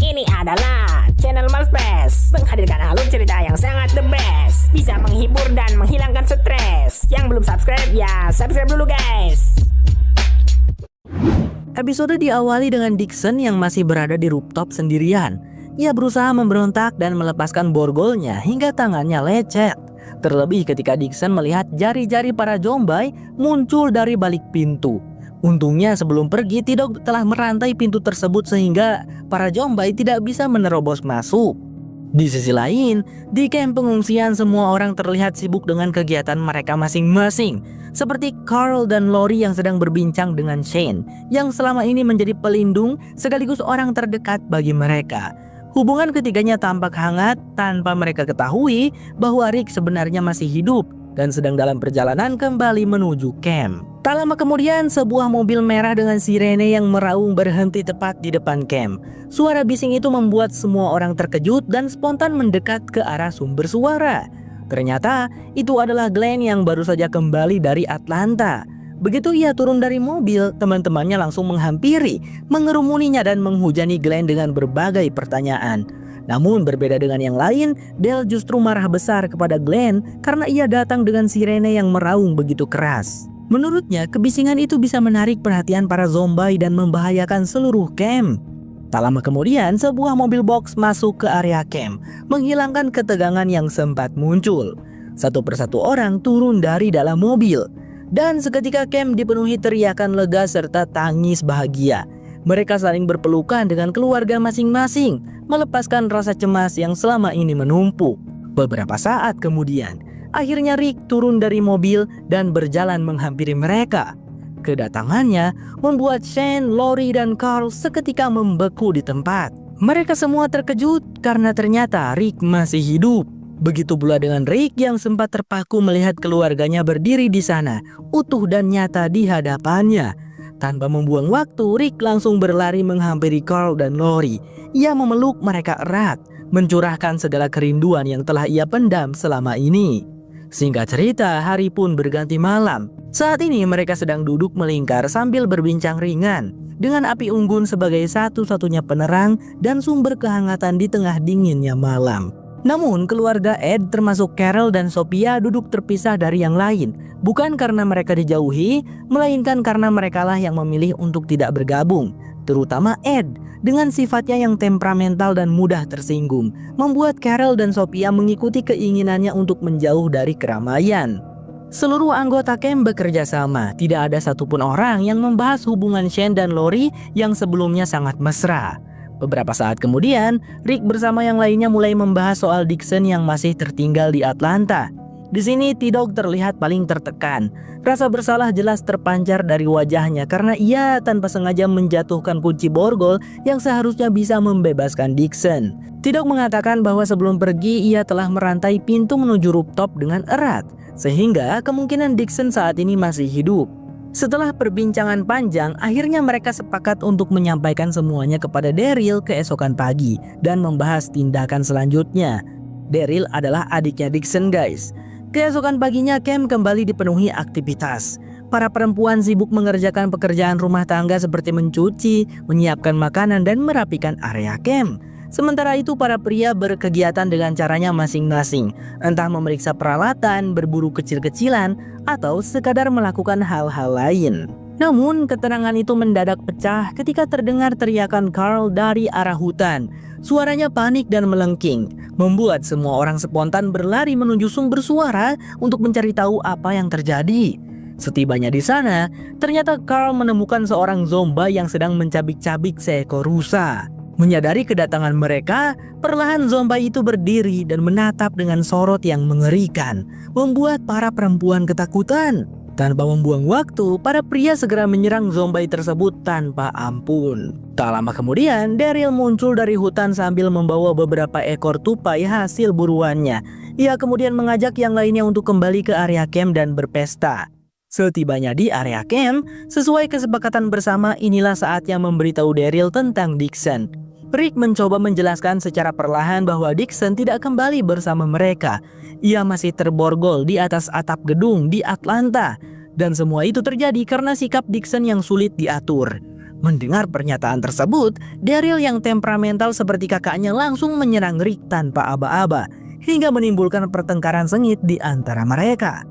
Ini adalah channel Malfresh, menghadirkan alur cerita yang sangat the best, bisa menghibur dan menghilangkan stres. Yang belum subscribe ya subscribe dulu guys. Episode diawali dengan Dixon yang masih berada di rooftop sendirian. Ia berusaha memberontak dan melepaskan borgolnya hingga tangannya lecet. Terlebih ketika Dixon melihat jari-jari para zombie muncul dari balik pintu. Untungnya sebelum pergi T-Dog telah merantai pintu tersebut sehingga para zombie tidak bisa menerobos masuk. Di sisi lain, di kamp pengungsian semua orang terlihat sibuk dengan kegiatan mereka masing-masing. Seperti Carl dan Lori yang sedang berbincang dengan Shane yang selama ini menjadi pelindung sekaligus orang terdekat bagi mereka. Hubungan ketiganya tampak hangat tanpa mereka ketahui bahwa Rick sebenarnya masih hidup dan sedang dalam perjalanan kembali menuju camp. Tak lama kemudian sebuah mobil merah dengan sirene yang meraung berhenti tepat di depan camp. Suara bising itu membuat semua orang terkejut dan spontan mendekat ke arah sumber suara. Ternyata itu adalah Glenn yang baru saja kembali dari Atlanta. Begitu ia turun dari mobil, teman-temannya langsung menghampiri, mengerumuninya dan menghujani Glenn dengan berbagai pertanyaan. Namun berbeda dengan yang lain, Dale justru marah besar kepada Glenn karena ia datang dengan sirene yang meraung begitu keras. Menurutnya, kebisingan itu bisa menarik perhatian para zombie dan membahayakan seluruh camp. Tak lama kemudian, sebuah mobil box masuk ke area camp, menghilangkan ketegangan yang sempat muncul. Satu persatu orang turun dari dalam mobil. Dan seketika camp dipenuhi teriakan lega serta tangis bahagia. Mereka saling berpelukan dengan keluarga masing-masing, melepaskan rasa cemas yang selama ini menumpuk. Beberapa saat kemudian, akhirnya Rick turun dari mobil dan berjalan menghampiri mereka. Kedatangannya membuat Shane, Lori, dan Carl seketika membeku di tempat. Mereka semua terkejut karena ternyata Rick masih hidup. Begitu pula dengan Rick yang sempat terpaku melihat keluarganya berdiri di sana, utuh dan nyata di hadapannya. Tanpa membuang waktu, Rick langsung berlari menghampiri Carl dan Lori. Ia memeluk mereka erat, mencurahkan segala kerinduan yang telah ia pendam selama ini. Singkat cerita, hari pun berganti malam. Saat ini mereka sedang duduk melingkar sambil berbincang ringan, dengan api unggun sebagai satu-satunya penerang dan sumber kehangatan di tengah dinginnya malam. Namun keluarga Ed termasuk Carol dan Sophia duduk terpisah dari yang lain, bukan karena mereka dijauhi, melainkan karena merekalah yang memilih untuk tidak bergabung. Terutama Ed, dengan sifatnya yang temperamental dan mudah tersinggung, membuat Carol dan Sophia mengikuti keinginannya untuk menjauh dari keramaian. Seluruh anggota camp bekerja sama, tidak ada satupun orang yang membahas hubungan Shane dan Lori yang sebelumnya sangat mesra. Beberapa saat kemudian, Rick bersama yang lainnya mulai membahas soal Dixon yang masih tertinggal di Atlanta. Di sini T-Dog terlihat paling tertekan. Rasa bersalah jelas terpancar dari wajahnya karena ia tanpa sengaja menjatuhkan kunci borgol yang seharusnya bisa membebaskan Dixon. T-Dog mengatakan bahwa sebelum pergi ia telah merantai pintu menuju rooftop dengan erat, sehingga kemungkinan Dixon saat ini masih hidup. Setelah perbincangan panjang, akhirnya mereka sepakat untuk menyampaikan semuanya kepada Daryl keesokan pagi dan membahas tindakan selanjutnya. Daryl adalah adiknya Dixon guys. Keesokan paginya camp kembali dipenuhi aktivitas. Para perempuan sibuk mengerjakan pekerjaan rumah tangga seperti mencuci, menyiapkan makanan dan merapikan area camp. Sementara itu para pria berkegiatan dengan caranya masing-masing, entah memeriksa peralatan, berburu kecil-kecilan, atau sekadar melakukan hal-hal lain. Namun ketenangan itu mendadak pecah ketika terdengar teriakan Carl dari arah hutan. Suaranya panik dan melengking, membuat semua orang spontan berlari menuju sumber suara untuk mencari tahu apa yang terjadi. Setibanya di sana, ternyata Carl menemukan seorang zombie yang sedang mencabik-cabik seekor rusa. Menyadari kedatangan mereka, perlahan zombie itu berdiri dan menatap dengan sorot yang mengerikan, membuat para perempuan ketakutan. Tanpa membuang waktu, para pria segera menyerang zombie tersebut tanpa ampun. Tak lama kemudian, Daryl muncul dari hutan sambil membawa beberapa ekor tupai hasil buruannya. Ia kemudian mengajak yang lainnya untuk kembali ke area camp dan berpesta. Setibanya di area camp, sesuai kesepakatan bersama, inilah saatnya memberitahu Daryl tentang Dixon. Rick mencoba menjelaskan secara perlahan bahwa Dixon tidak kembali bersama mereka. Ia masih terborgol di atas atap gedung di Atlanta. Dan semua itu terjadi karena sikap Dixon yang sulit diatur. Mendengar pernyataan tersebut, Daryl yang temperamental seperti kakaknya langsung menyerang Rick tanpa aba-aba, hingga menimbulkan pertengkaran sengit di antara mereka.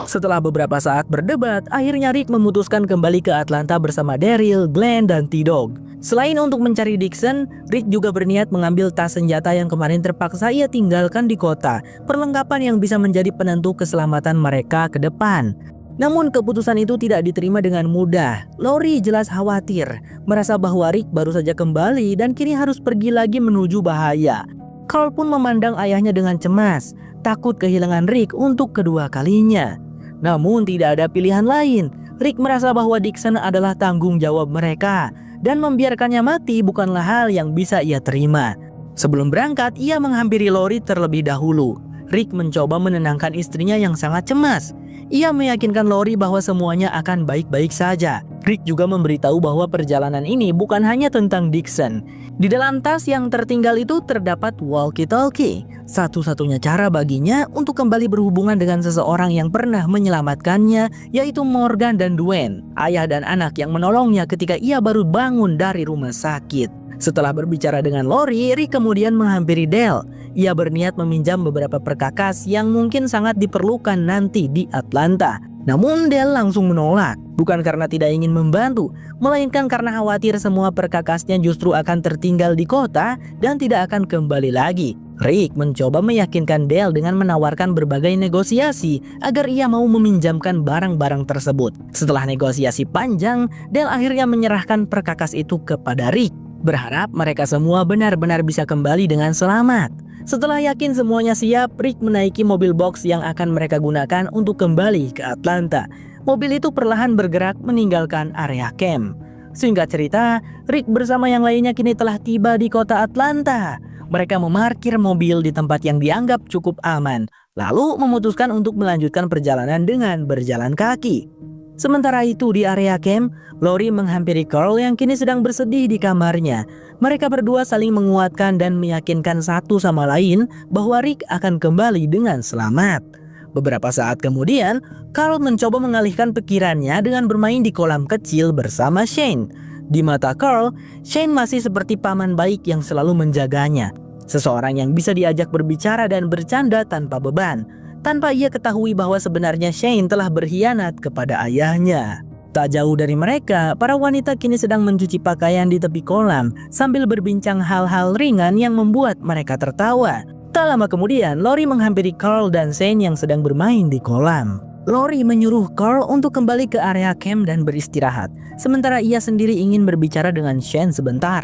Setelah beberapa saat berdebat, akhirnya Rick memutuskan kembali ke Atlanta bersama Daryl, Glenn, dan T-Dog. Selain untuk mencari Dixon, Rick juga berniat mengambil tas senjata yang kemarin terpaksa ia tinggalkan di kota, perlengkapan yang bisa menjadi penentu keselamatan mereka ke depan. Namun keputusan itu tidak diterima dengan mudah. Lori jelas khawatir, merasa bahwa Rick baru saja kembali dan kini harus pergi lagi menuju bahaya. Carl pun memandang ayahnya dengan cemas, takut kehilangan Rick untuk kedua kalinya. Namun tidak ada pilihan lain. Rick merasa bahwa Dixon adalah tanggung jawab mereka, dan membiarkannya mati bukanlah hal yang bisa ia terima. Sebelum berangkat, ia menghampiri Lori terlebih dahulu. Rick mencoba menenangkan istrinya yang sangat cemas. Ia meyakinkan Lori bahwa semuanya akan baik-baik saja. Rick juga memberitahu bahwa perjalanan ini bukan hanya tentang Dixon. Di dalam tas yang tertinggal itu terdapat walkie-talkie, satu-satunya cara baginya untuk kembali berhubungan dengan seseorang yang pernah menyelamatkannya, yaitu Morgan dan Dwayne, ayah dan anak yang menolongnya ketika ia baru bangun dari rumah sakit. Setelah berbicara dengan Lori, Rick kemudian menghampiri Dale. Ia berniat meminjam beberapa perkakas yang mungkin sangat diperlukan nanti di Atlanta. Namun Dale langsung menolak, bukan karena tidak ingin membantu, melainkan karena khawatir semua perkakasnya justru akan tertinggal di kota dan tidak akan kembali lagi. Rick mencoba meyakinkan Dale dengan menawarkan berbagai negosiasi agar ia mau meminjamkan barang-barang tersebut. Setelah negosiasi panjang, Dale akhirnya menyerahkan perkakas itu kepada Rick, berharap mereka semua benar-benar bisa kembali dengan selamat. Setelah yakin semuanya siap, Rick menaiki mobil box yang akan mereka gunakan untuk kembali ke Atlanta. Mobil itu perlahan bergerak meninggalkan area camp. Singkat cerita, Rick bersama yang lainnya kini telah tiba di kota Atlanta. Mereka memarkir mobil di tempat yang dianggap cukup aman, lalu memutuskan untuk melanjutkan perjalanan dengan berjalan kaki. Sementara itu di area camp, Lori menghampiri Carl yang kini sedang bersedih di kamarnya. Mereka berdua saling menguatkan dan meyakinkan satu sama lain bahwa Rick akan kembali dengan selamat. Beberapa saat kemudian, Carl mencoba mengalihkan pikirannya dengan bermain di kolam kecil bersama Shane. Di mata Carl, Shane masih seperti paman baik yang selalu menjaganya. Seseorang yang bisa diajak berbicara dan bercanda tanpa beban, tanpa ia ketahui bahwa sebenarnya Shane telah berkhianat kepada ayahnya. Tak jauh dari mereka, para wanita kini sedang mencuci pakaian di tepi kolam sambil berbincang hal-hal ringan yang membuat mereka tertawa. Tak lama kemudian, Lori menghampiri Carl dan Shane yang sedang bermain di kolam. Lori menyuruh Carl untuk kembali ke area camp dan beristirahat, sementara ia sendiri ingin berbicara dengan Shane sebentar.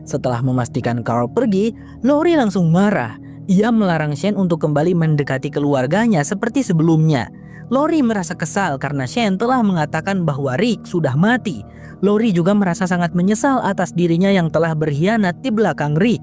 Setelah memastikan Carl pergi, Lori langsung marah. Ia melarang Shane untuk kembali mendekati keluarganya seperti sebelumnya. Lori merasa kesal karena Shane telah mengatakan bahwa Rick sudah mati. Lori juga merasa sangat menyesal atas dirinya yang telah berkhianat di belakang Rick.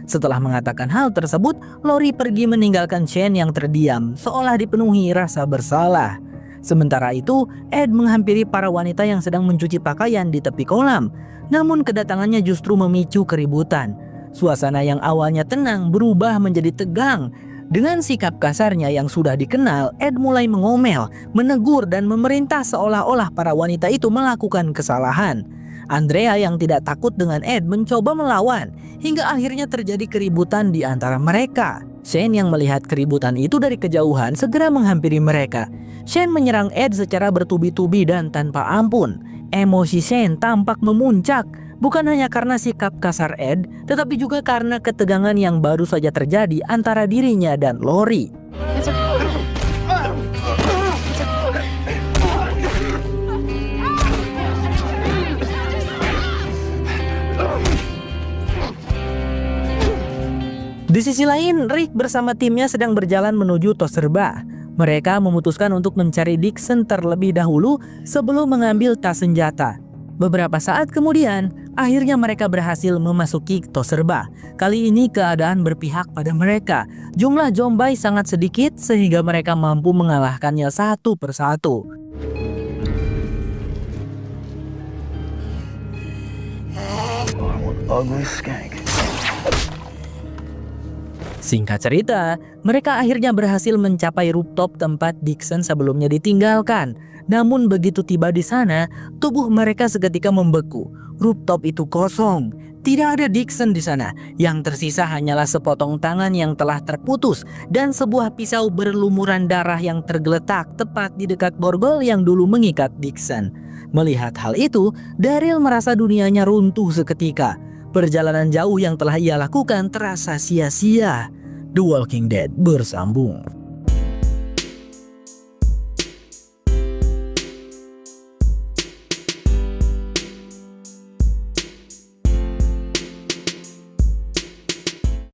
Setelah mengatakan hal tersebut, Lori pergi meninggalkan Shane yang terdiam, seolah dipenuhi rasa bersalah. Sementara itu, Ed menghampiri para wanita yang sedang mencuci pakaian di tepi kolam. Namun kedatangannya justru memicu keributan. Suasana yang awalnya tenang berubah menjadi tegang. Dengan sikap kasarnya yang sudah dikenal, Ed mulai mengomel, menegur dan memerintah seolah-olah para wanita itu melakukan kesalahan. Andrea yang tidak takut dengan Ed mencoba melawan, hingga akhirnya terjadi keributan di antara mereka. Shane yang melihat keributan itu dari kejauhan segera menghampiri mereka. Shane menyerang Ed secara bertubi-tubi dan tanpa ampun. Emosi Shane tampak memuncak. Bukan hanya karena sikap kasar Ed, tetapi juga karena ketegangan yang baru saja terjadi antara dirinya dan Lori. Di sisi lain, Rick bersama timnya sedang berjalan menuju Toserba. Mereka memutuskan untuk mencari Dixon terlebih dahulu sebelum mengambil tas senjata. Beberapa saat kemudian, akhirnya mereka berhasil memasuki Toserba. Kali ini keadaan berpihak pada mereka. Jumlah zombie sangat sedikit sehingga mereka mampu mengalahkannya satu persatu. Singkat cerita, mereka akhirnya berhasil mencapai rooftop tempat Dixon sebelumnya ditinggalkan. Namun begitu tiba di sana, tubuh mereka seketika membeku. Rooftop itu kosong. Tidak ada Dixon di sana. Yang tersisa hanyalah sepotong tangan yang telah terputus dan sebuah pisau berlumuran darah yang tergeletak tepat di dekat borgol yang dulu mengikat Dixon. Melihat hal itu, Daryl merasa dunianya runtuh seketika. Perjalanan jauh yang telah ia lakukan terasa sia-sia. The Walking Dead bersambung.